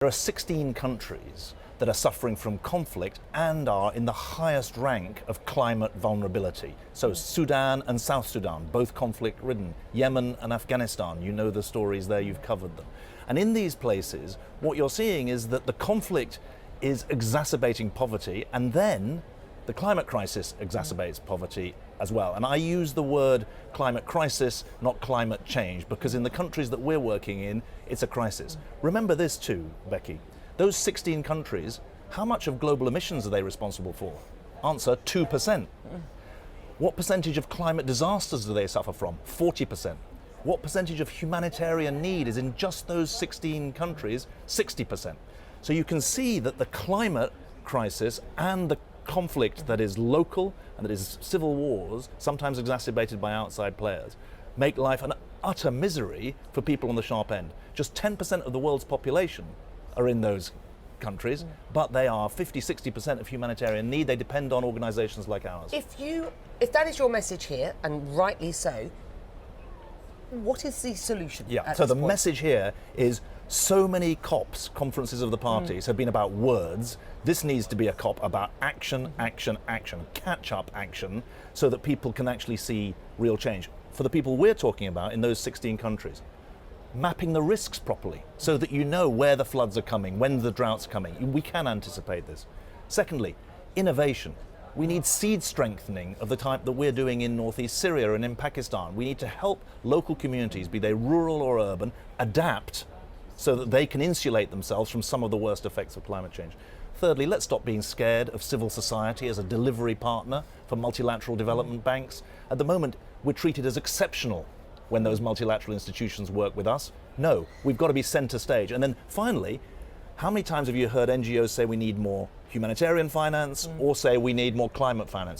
There are 16 countries that are suffering from conflict and are in the highest rank of climate vulnerability. So Sudan and South Sudan, both conflict-ridden. Yemen and Afghanistan, you know the stories there, you've covered them. And in these places, what you're seeing is that the conflict is exacerbating poverty, and then the climate crisis exacerbates poverty as well. And I use the word climate crisis, not climate change, because in the countries that we're working in, it's a crisis. Remember this too, Becky. Those 16 countries, how much of global emissions are they responsible for? Answer, 2%. What percentage of climate disasters do they suffer from? 40%. What percentage of humanitarian need is in just those 16 countries? 60%. So you can see that the climate crisis and the conflict that is local and that is civil wars, sometimes exacerbated by outside players, make life an utter misery for people on the sharp end. Just 10% of the world's population are in those countries, but they are 50-60% of humanitarian need. They depend on organisations like ours. If that is your message here, and rightly so, what is the solution? Yeah, so the message here is so many COPs, conferences of the parties, have been about words. This needs to be a COP about action, action, action, catch-up action, so that people can actually see real change. For the people we're talking about in those 16 countries, mapping the risks properly so that you know where the floods are coming, when the drought's coming. We can anticipate this. Secondly, innovation. We need seed strengthening of the type that we're doing in northeast Syria and in Pakistan. We need to help local communities, be they rural or urban, adapt so that they can insulate themselves from some of the worst effects of climate change. Thirdly, let's stop being scared of civil society as a delivery partner for multilateral development banks. At the moment, we're treated as exceptional when those multilateral institutions work with us. No, we've got to be centre stage. And then finally, how many times have you heard NGOs say we need more humanitarian finance or say we need more climate finance?